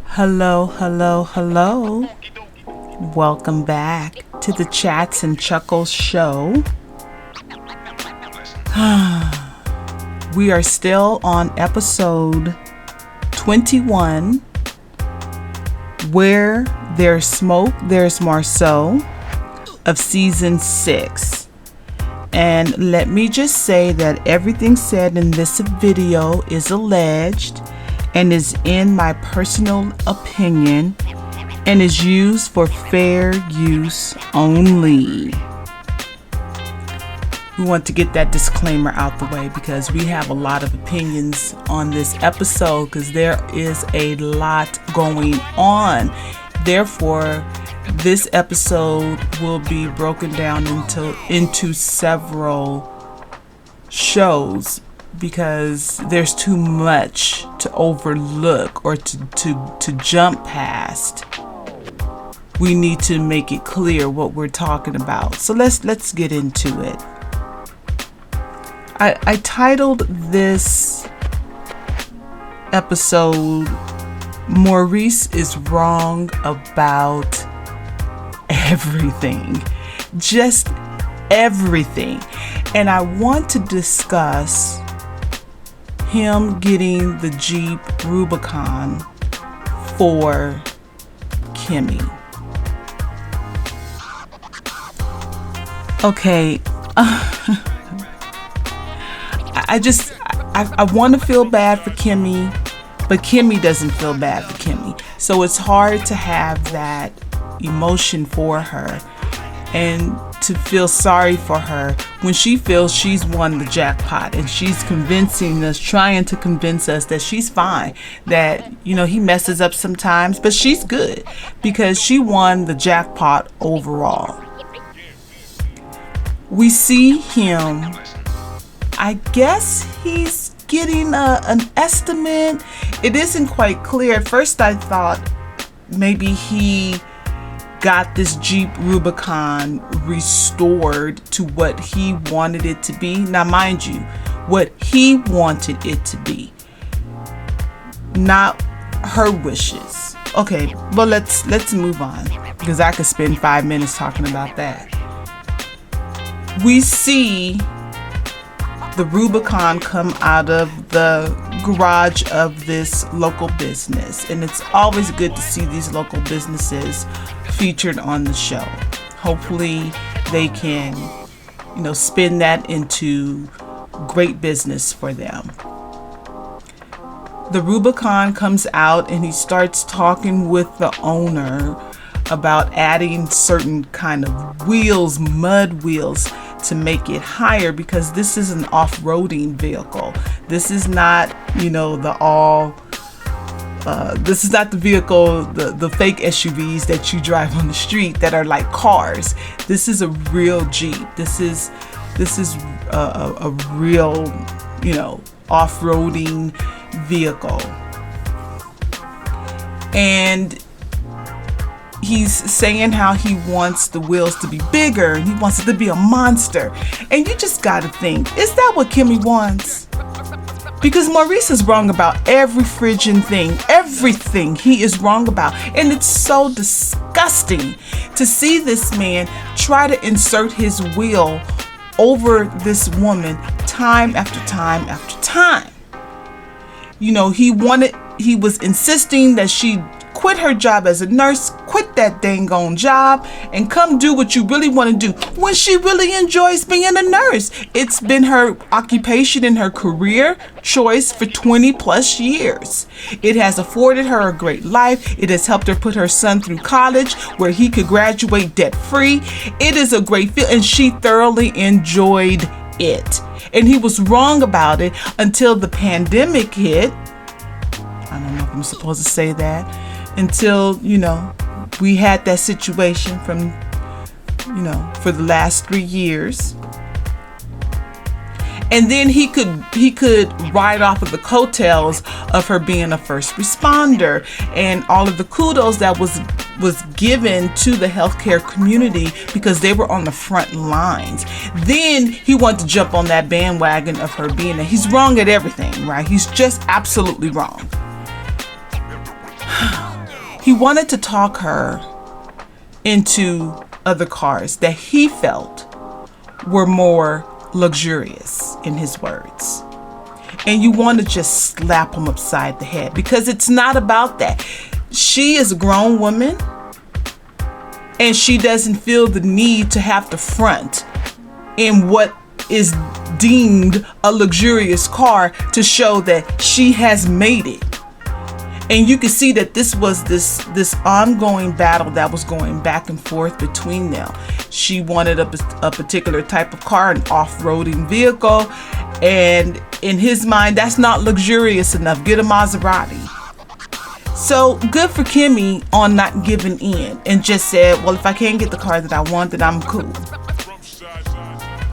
Hello, hello, hello. Welcome back to the Chats and Chuckles show. We are still on episode 21. Where there's smoke, there's Marsau of season 6. And let me just say that everything said in this video is alleged and is in my personal opinion and is used for fair use only. We want to get that disclaimer out the way because we have a lot of opinions on this episode because there is a lot going on. Therefore, this episode will be broken down into several shows because there's too much to overlook or to jump past. We need to make it clear what we're talking about. So let's get into it. I titled this episode, Maurice is wrong about everything. Just everything. And I want to discuss him getting the Jeep Rubicon for Kimmie. Okay. I want to feel bad for Kimmie, but Kimmie doesn't feel bad for Kimmie. So it's hard to have that emotion for her and to feel sorry for her when she feels she's won the jackpot and she's trying to convince us that she's fine, that, he messes up sometimes, but she's good because she won the jackpot overall. We see him, I guess he's getting an estimate. It isn't quite clear. At first I thought maybe he got this Jeep Rubicon restored to what he wanted it to be. Now mind you, what he wanted it to be, not her wishes. Okay, well let's move on because I could spend 5 minutes talking about that. We see the Rubicon come out of the garage of this local business, and it's always good to see these local businesses featured on the show. Hopefully they can, spin that into great business for them. The Rubicon comes out and he starts talking with the owner about adding certain kind of wheels, mud wheels, to make it higher because this is an off-roading vehicle. This is not, this is not the vehicle, the fake SUVs that you drive on the street that are like cars. This is a real Jeep. This is a real, off-roading vehicle. And he's saying how he wants the wheels to be bigger and he wants it to be a monster. And you just gotta think, is that what Kimmie wants? Because Maurice is wrong about every friggin' thing. Everything he is wrong about. And it's so disgusting to see this man try to insert his will over this woman time after time after time. He was insisting that she quit her job as a nurse, quit that dang on job, and come do what you really want to do when she really enjoys being a nurse. It's been her occupation and her career choice for 20 plus years. It has afforded her a great life. It has helped her put her son through college where he could graduate debt free. It is a great feel and she thoroughly enjoyed it. And he was wrong about it until the pandemic hit. I don't know if I'm supposed to say that. Until, we had that situation from, for the last 3 years. And then he could ride off of the coattails of her being a first responder and all of the kudos that was given to the healthcare community because they were on the front lines. Then he wanted to jump on that bandwagon of her being there. He's wrong at everything, right? He's just absolutely wrong. He wanted to talk her into other cars that he felt were more luxurious, in his words. And you want to just slap him upside the head, because it's not about that. She is a grown woman, and she doesn't feel the need to have to front in what is deemed a luxurious car to show that she has made it. And you can see that this was this ongoing battle that was going back and forth between them. She wanted a particular type of car, an off-roading vehicle, and in his mind, that's not luxurious enough. Get a Maserati. So good for Kimmie on not giving in and just said, well, if I can't get the car that I want, then I'm cool.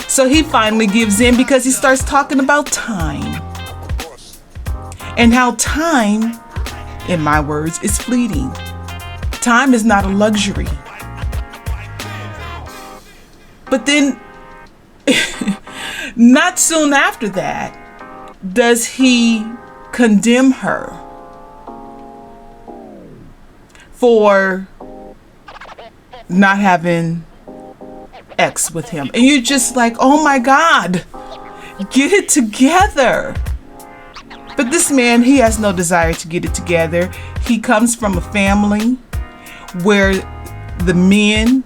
So he finally gives in because he starts talking about time. And how time, in my words, is fleeting. Time is not a luxury. But then, not soon after that, does he condemn her for not having X with him. And you're just like, oh my God, get it together. But this man, he has no desire to get it together. He comes from a family where the men,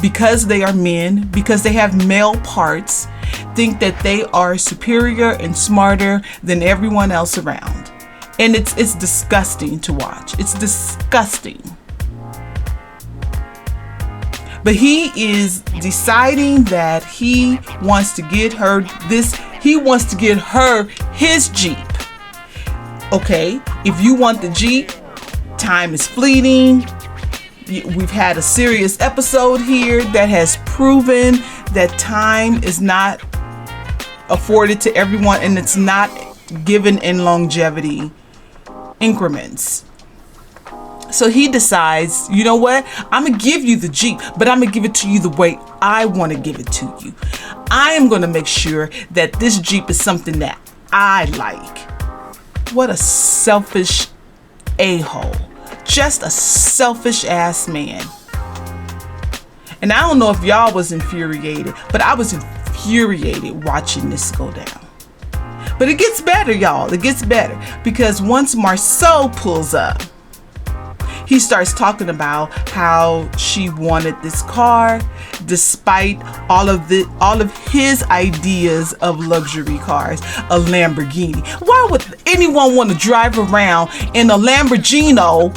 because they are men, because they have male parts, think that they are superior and smarter than everyone else around. And it's disgusting to watch. It's disgusting. But he is deciding that he wants to get her his Jeep. Okay, if you want the Jeep, time is fleeting. We've had a serious episode here that has proven that time is not afforded to everyone, and it's not given in longevity increments. So he decides, you know what? I'm going to give you the Jeep, but I'm going to give it to you the way I want to give it to you. I am going to make sure that this Jeep is something that I like. What a selfish a-hole. Just a selfish ass man. And I don't know if y'all was infuriated, but I was infuriated watching this go down. But it gets better, y'all. It gets better. Because once Marsau pulls up, he starts talking about how she wanted this car despite all of his ideas of luxury cars, a Lamborghini. Why would anyone want to drive around in a Lamborghini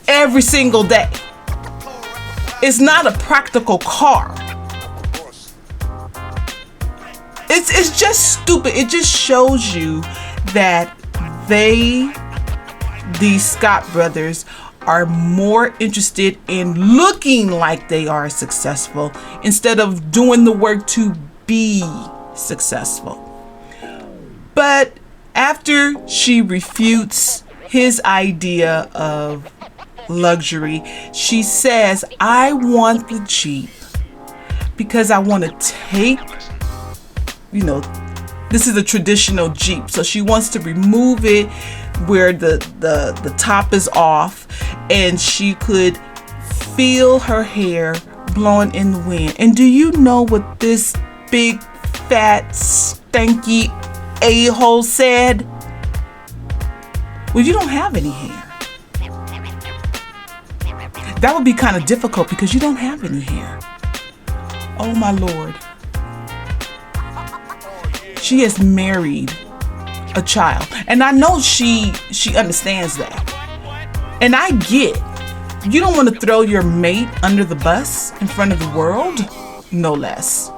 every single day? It's not a practical car. It's just stupid. It just shows you that these Scott brothers are more interested in looking like they are successful instead of doing the work to be successful. But after she refutes his idea of luxury, she says, I want the Jeep because I want to take, this is a traditional Jeep. So she wants to remove it where the top is off, and she could feel her hair blowing in the wind. And do you know what this big, fat, stanky a-hole said? Well, you don't have any hair. That would be kind of difficult because you don't have any hair. Oh my Lord. She has married a child. And I know she understands that. And I get, you don't want to throw your mate under the bus in front of the world, no less.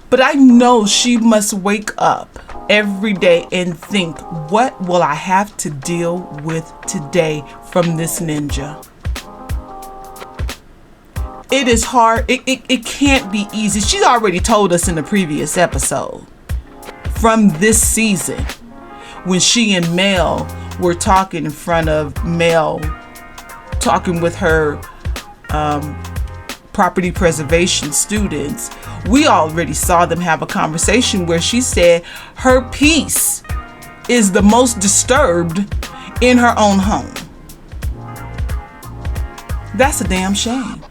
But I know she must wake up every day and think, what will I have to deal with today from this ninja? It is hard. It can't be easy. She's already told us in the previous episode from this season when she and Mel were talking in front of Mel, talking with her property preservation students. We already saw them have a conversation where she said her peace is the most disturbed in her own home. That's a damn shame.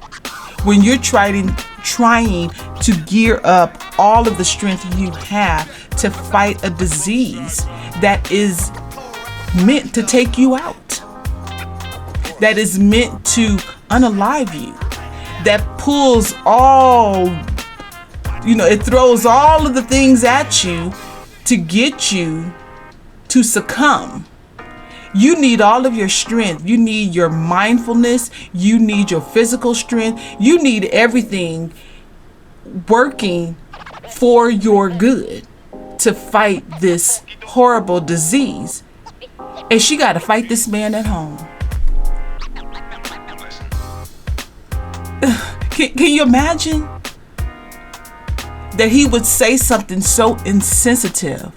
When you're trying to gear up all of the strength you have to fight a disease that is meant to take you out, that is meant to unalive you, that pulls all, it throws all of the things at you to get you to succumb. You need all of your strength. You need your mindfulness. You need your physical strength. You need everything working for your good to fight this horrible disease. And she got to fight this man at home. Can you imagine that he would say something so insensitive?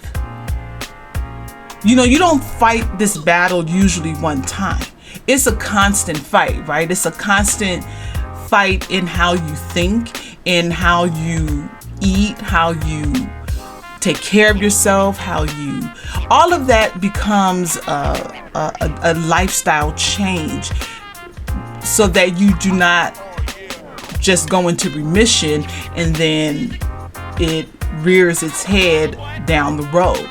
You don't fight this battle usually one time. It's a constant fight, right? It's a constant fight in how you think, in how you eat, how you take care of yourself, all of that becomes a lifestyle change, so that you do not just go into remission and then it rears its head down the road.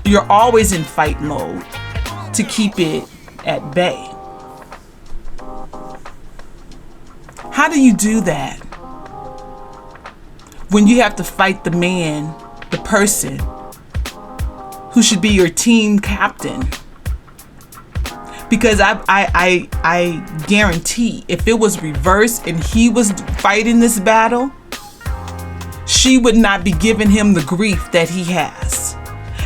You're always in fight mode to keep it at bay. How do you do that when you have to fight the man, the person who should be your team captain? Because I guarantee if it was reversed and he was fighting this battle, she would not be giving him the grief that he has.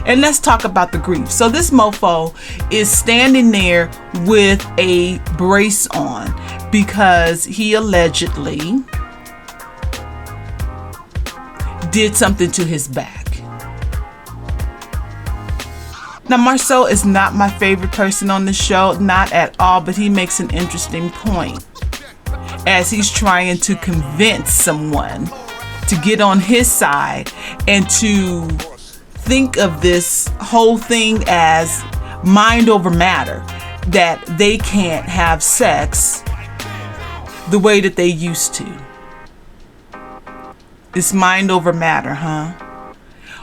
And let's talk about the grief. So this mofo is standing there with a brace on because he allegedly did something to his back. Now, Marsau is not my favorite person on the show, not at all, but he makes an interesting point as he's trying to convince someone to get on his side and to think of this whole thing as mind over matter, that they can't have sex the way that they used to. It's mind over matter, huh?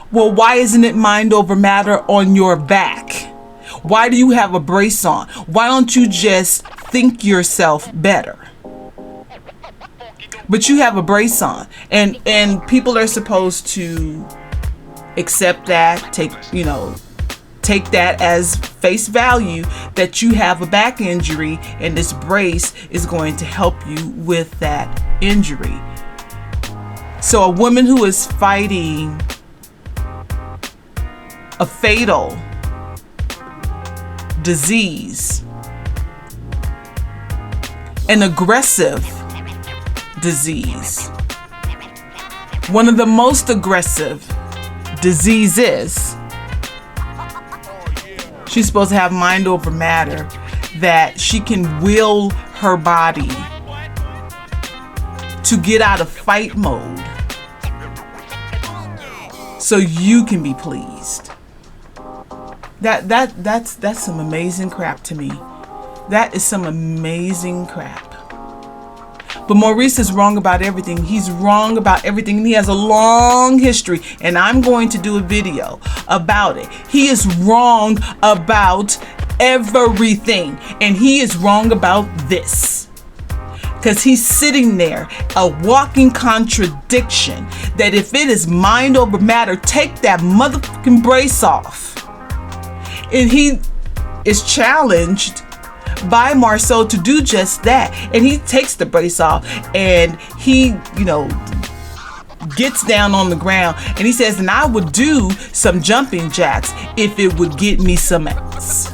Well, why isn't it mind over matter on your back? Why do you have a brace on? Why don't you just think yourself better? But you have a brace on, and people are supposed to accept that, take that as face value, that you have a back injury and this brace is going to help you with that injury. So a woman who is fighting a fatal disease, an aggressive disease, one of the most aggressive diseases, she's supposed to have mind over matter, that she can will her body to get out of fight mode so you can be pleased. That's some amazing crap to me. That is some amazing crap. But Maurice is wrong about everything. He's wrong about everything. He has a long history, and I'm going to do a video about it. He is wrong about everything, and he is wrong about this. Because he's sitting there, a walking contradiction, that if it is mind over matter, take that motherfucking brace off. And he is challenged by Marsau to do just that. And he takes the brace off and he, gets down on the ground and he says, and I would do some jumping jacks if it would get me some ass.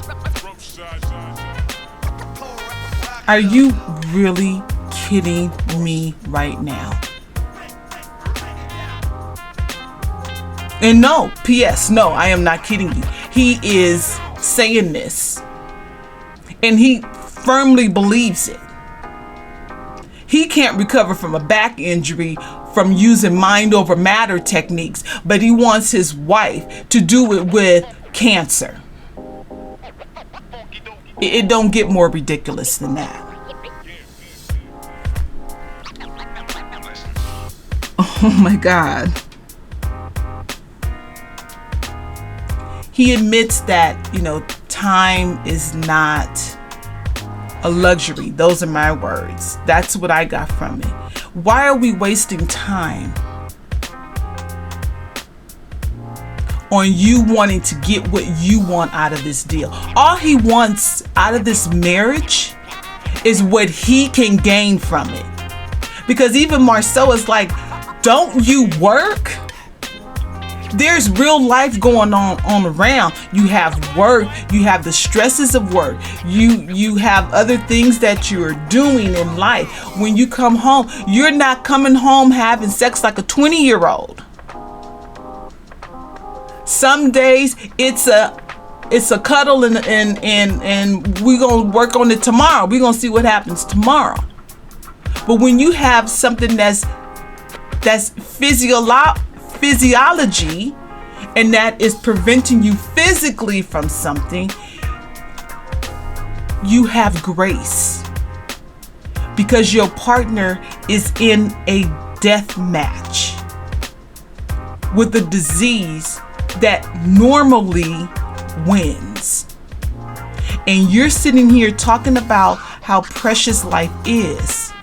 Are you really kidding me right now? And no, P.S. no, I am not kidding you. He is saying this, and he firmly believes it. He can't recover from a back injury from using mind over matter techniques, but he wants his wife to do it with cancer. It don't get more ridiculous than that. Oh my God. He admits that, time is not a luxury. Those are my words. That's what I got from it. Why are we wasting time on you wanting to get what you want out of this deal? All he wants out of this marriage is what he can gain from it. Because even Marsau is like, don't you work? There's real life going on around. You have work, you have the stresses of work, you have other things that you're doing in life. When you come home, you're not coming home having sex like a 20-year-old. Some days it's a cuddle and we're gonna work on it tomorrow. We're gonna see what happens tomorrow. But when you have something that's physiology, and that is preventing you physically from something, you have grace, because your partner is in a death match with a disease that normally wins. And you're sitting here talking about how precious life is,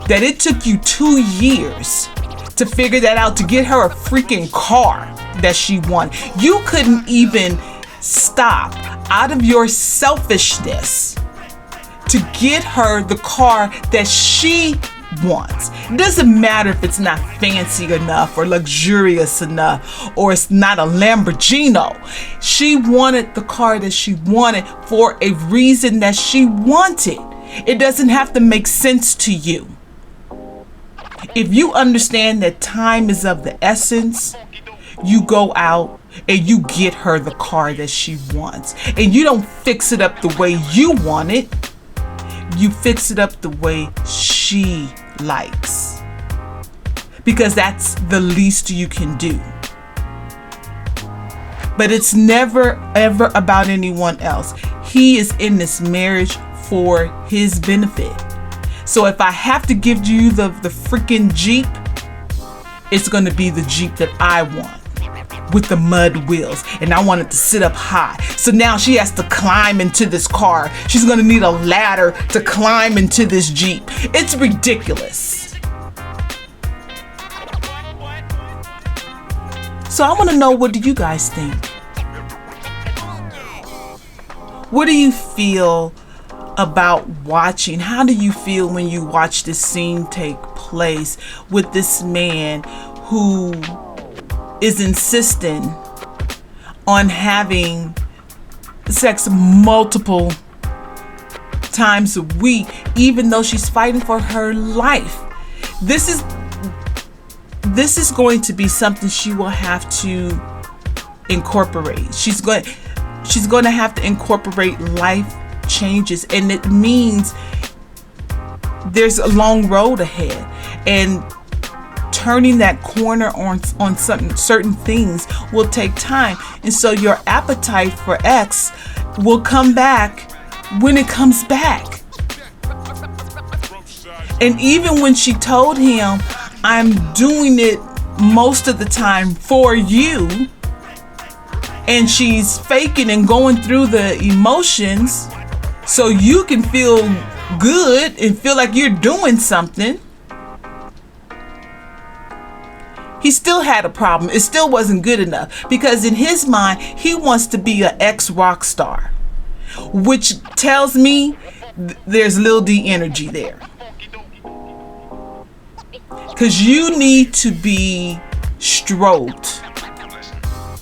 that it took you 2 years to figure that out, to get her a freaking car that she wanted. You couldn't even stop out of your selfishness to get her the car that she wants. It doesn't matter if it's not fancy enough or luxurious enough or it's not a Lamborghini. She wanted the car that she wanted for a reason that she wanted. It doesn't have to make sense to you. If you understand that time is of the essence, you go out and you get her the car that she wants. And you don't fix it up the way you want it. You fix it up the way she likes. Because that's the least you can do. But it's never, ever about anyone else. He is in this marriage for his benefit. So if I have to give you the freaking Jeep, it's going to be the Jeep that I want, with the mud wheels, and I want it to sit up high. So now she has to climb into this car. She's going to need a ladder to climb into this Jeep. It's ridiculous. So I want to know, what do you guys think? What do you feel about watching? How do you feel when you watch this scene take place with this man who is insisting on having sex multiple times a week, even though she's fighting for her life? This is going to be something she will have to incorporate. She's going to have to incorporate life changes, and it means there's a long road ahead, and turning that corner on certain things will take time. And so your appetite for X will come back when it comes back. And even when she told him, I'm doing it most of the time for you, and she's faking and going through the emotions so you can feel good and feel like you're doing something, he still had a problem. It still wasn't good enough, because in his mind, he wants to be an ex-rock star, which tells me there's Lil D energy there. Because you need to be stroked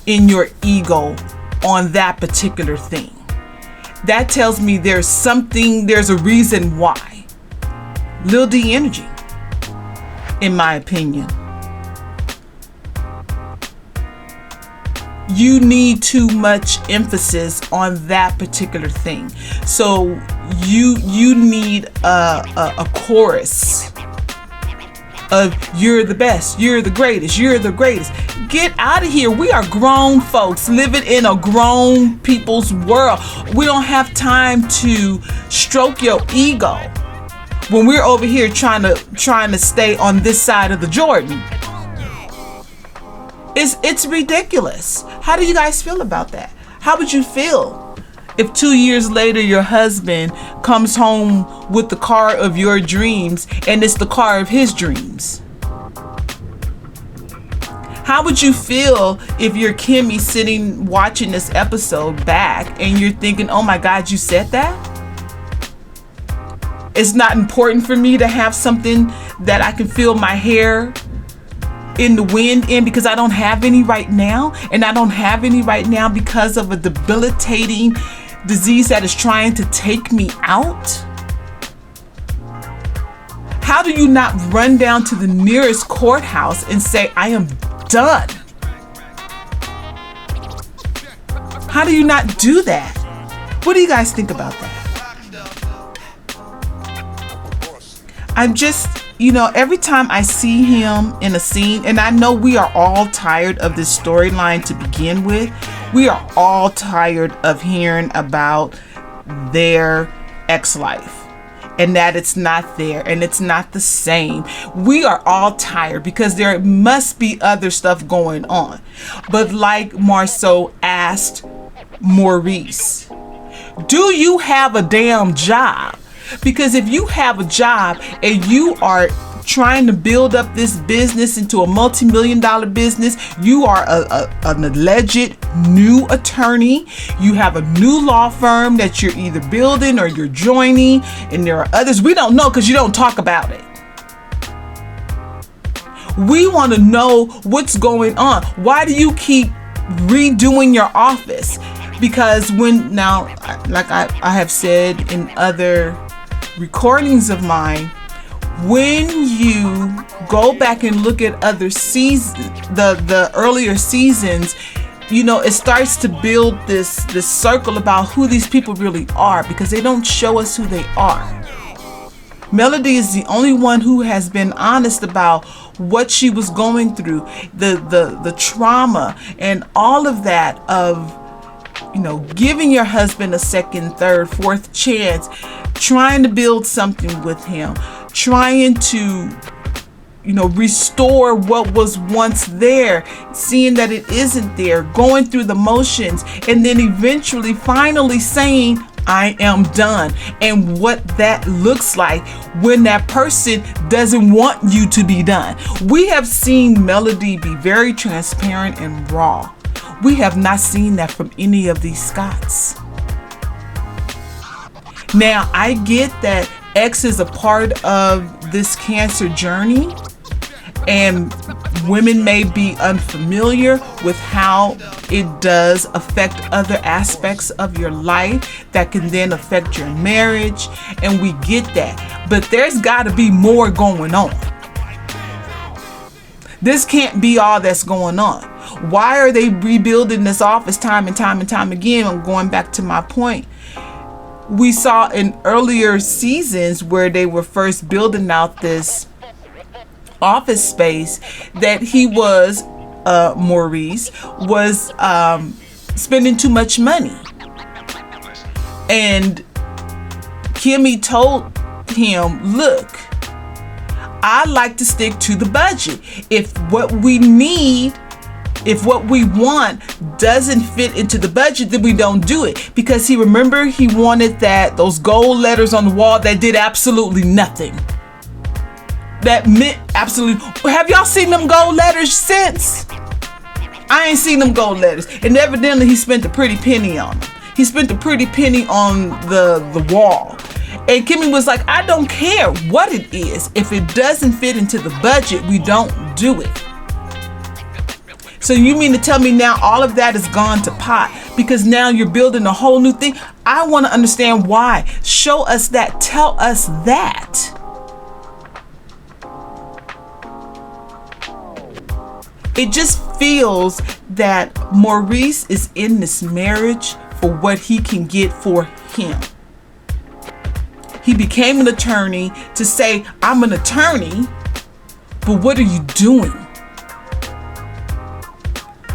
in your ego on that particular thing. That tells me there's a reason why. Lil D energy, in my opinion. You need too much emphasis on that particular thing. So you need a chorus of you're the best, you're the greatest, you're the greatest. Get out of here. We are grown folks living in a grown people's world. We don't have time to stroke your ego when we're over here trying to stay on this side of the Jordan. It's ridiculous. How do you guys feel about that? How would you feel if 2 years later your husband comes home with the car of your dreams and it's the car of his dreams? How would you feel if you're Kimmie sitting watching this episode back and you're thinking, oh my God, you said that? It's not important for me to have something that I can feel my hair in the wind in because I don't have any right now, and I don't have any right now because of a debilitating disease that is trying to take me out. How do you not run down to the nearest courthouse and say, I am done? How do you not do that? What do you guys think about that? I'm just, every time I see him in a scene, and I know we are all tired of this storyline to begin with. We are all tired of hearing about their ex-life and that it's not there and it's not the same. We are all tired because there must be other stuff going on. But like Marsau asked Maurice, do you have a damn job? Because if you have a job and you are trying to build up this business into a multi-million-dollar business, you are an alleged new attorney, you have a new law firm that you're either building or you're joining, and there are others we don't know because you don't talk about it. We want to know what's going on. Why do you keep redoing your office? Because like I have said in other recordings of mine, when you go back and look at other seasons, the earlier seasons, it starts to build this circle about who these people really are, because they don't show us who they are. Melody is the only one who has been honest about what she was going through, the trauma and all of that of giving your husband a second, third, fourth chance, trying to build something with him, trying to, restore what was once there, seeing that it isn't there, going through the motions, and then eventually, finally saying, I am done. And what that looks like when that person doesn't want you to be done. We have seen Melody be very transparent and raw. We have not seen that from any of these Scots. Now, I get that X is a part of this cancer journey, and women may be unfamiliar with how it does affect other aspects of your life that can then affect your marriage, and we get that. But there's got to be more going on. This can't be all that's going on. Why are they rebuilding this office time and time and time again? I'm going back to my point. We saw in earlier seasons where they were first building out this office space that Maurice was spending too much money. And Kimmie told him, look, I like to stick to the budget. If what we want doesn't fit into the budget, then we don't do it. Because he wanted those gold letters on the wall that did absolutely nothing. That meant absolutely. Have y'all seen them gold letters since? I ain't seen them gold letters. And evidently he spent a pretty penny on them. He spent a pretty penny on the wall. And Kimmie was like, I don't care what it is. If it doesn't fit into the budget, we don't do it. So you mean to tell me now all of that is gone to pot because now you're building a whole new thing? I want to understand why. Show us that. Tell us that. It just feels that Maurice is in this marriage for what he can get for him. He became an attorney to say, I'm an attorney, but what are you doing?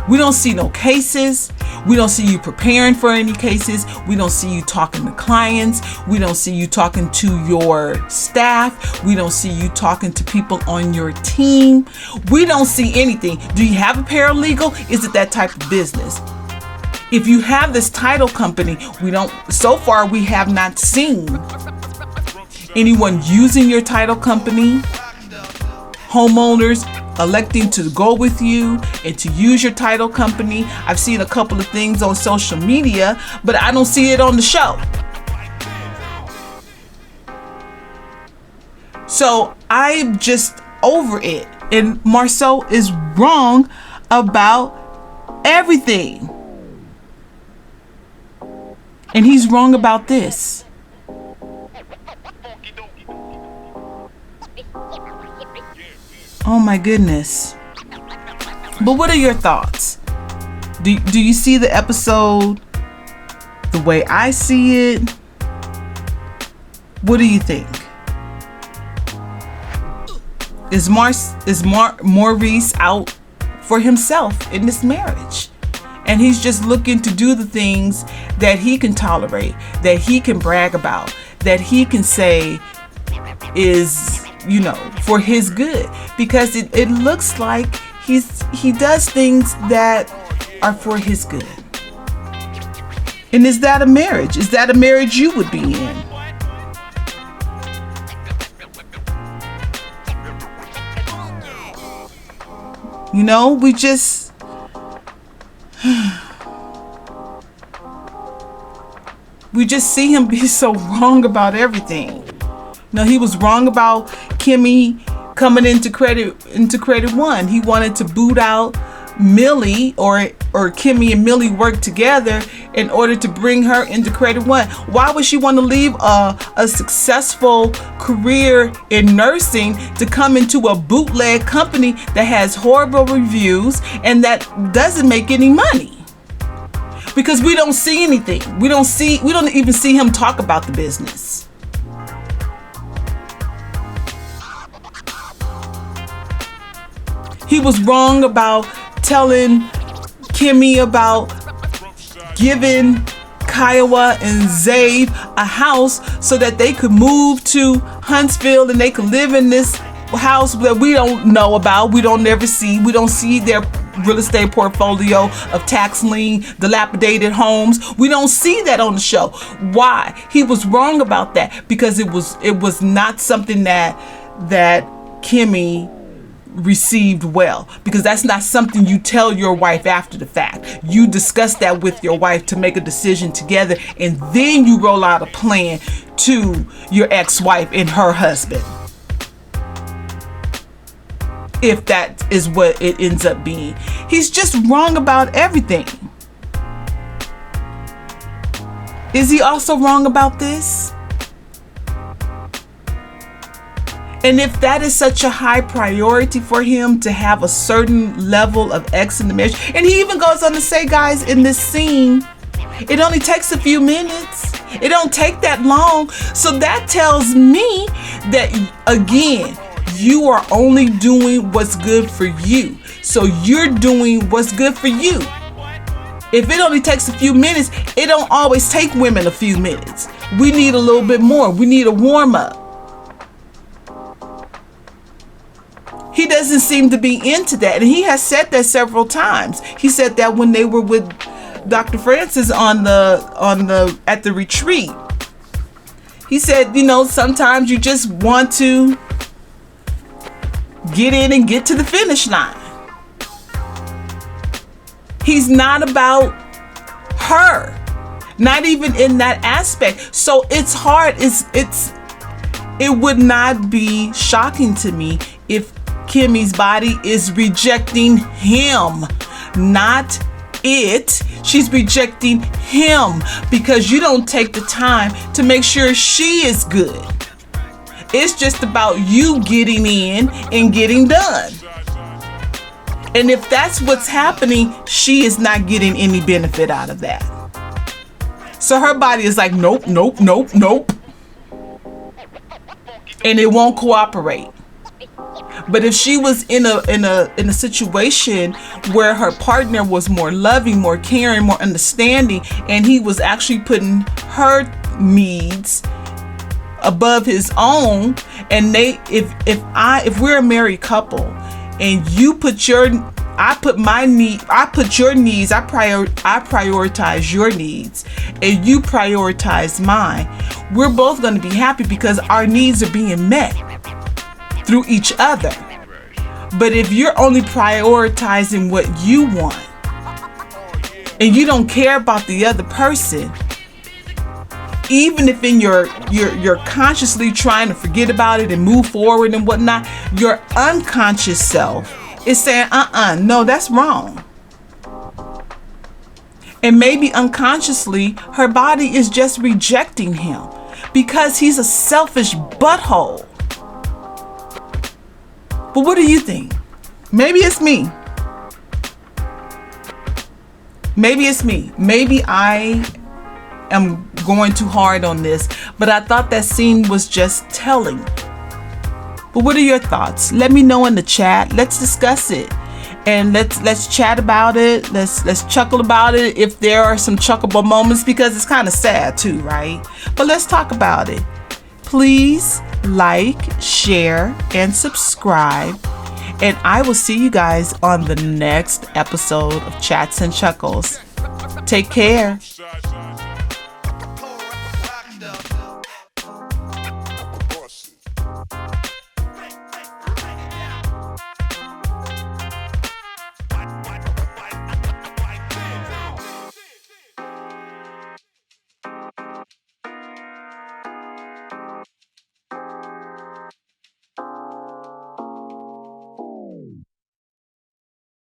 We don't see no cases. We don't see you preparing for any cases. We don't see you talking to clients. We don't see you talking to your staff. We don't see you talking to people on your team. We don't see anything. Do you have a paralegal? Is it that type of business? If you have this title company, so far we have not seen anyone using your title company, homeowners electing to go with you and to use your title company. I've seen a couple of things on social media, but I don't see it on the show. So I'm just over it. And Marsau is wrong about everything. And he's wrong about this. Oh my goodness. But what are your thoughts? Do you see the episode the way I see it? What do you think? Is Maurice out for himself in this marriage? And he's just looking to do the things that he can tolerate, that he can brag about, that he can say is, for his good, because it looks like he does things that are for his good. And is that a marriage? Is that a marriage you would be in? We just see him be so wrong about everything. He was wrong about Kimmie coming into credit one. He wanted to boot out Millie, or Kimmie and Millie worked together in order to bring her into credit one. Why would she want to leave a successful career in nursing to come into a bootleg company that has horrible reviews and that doesn't make any money? Because we don't see anything. We don't even see him talk about the business. He was wrong about telling Kimmie about giving Kiowa and Zabe a house so that they could move to Huntsville and they could live in this house that we don't know about. We don't never see. We don't see their real estate portfolio of tax lien, dilapidated homes. We don't see that on the show. Why? He was wrong about that because it was not something that Kimmie received well, because that's not something you tell your wife after the fact. You discuss that with your wife to make a decision together, and then you roll out a plan to your ex-wife and her husband, if that is what it ends up being. He's just wrong about everything. Is he also wrong about this? And if that is such a high priority for him to have a certain level of X in the marriage, and he even goes on to say, guys, in this scene, it only takes a few minutes. It don't take that long. So that tells me that, again, you are only doing what's good for you. So you're doing what's good for you. If it only takes a few minutes, it don't always take women a few minutes. We need a little bit more. We need a warm up. He doesn't seem to be into that. And he has said that several times. He said that when they were with Dr. Francis at the retreat. He said, sometimes you just want to get in and get to the finish line. He's not about her. Not even in that aspect. So it's hard. It would not be shocking to me if Kimmie's body is rejecting him, not it. She's rejecting him because you don't take the time to make sure she is good. It's just about you getting in and getting done. And if that's what's happening, she is not getting any benefit out of that. So her body is like, nope, nope, nope, nope. And it won't cooperate. But if she was in a situation where her partner was more loving, more caring, more understanding, and he was actually putting her needs above his own, and if we're a married couple and you put your I put your needs, I prioritize your needs, and you prioritize mine, we're both going to be happy because our needs are being met through each other. But if you're only prioritizing what you want and you don't care about the other person, even if in you're consciously trying to forget about it and move forward and whatnot, your unconscious self is saying, no, that's wrong. And maybe unconsciously, her body is just rejecting him because he's a selfish butthole. But what do you think? Maybe it's me. Maybe it's me. Maybe I am going too hard on this, but I thought that scene was just telling. But what are your thoughts? Let me know in the chat. Let's discuss it. And let's chat about it. Let's chuckle about it if there are some chuckleable moments, because it's kind of sad too, right? But let's talk about it. Please like, share, and subscribe. And I will see you guys on the next episode of Chats and Chuckles. Take care.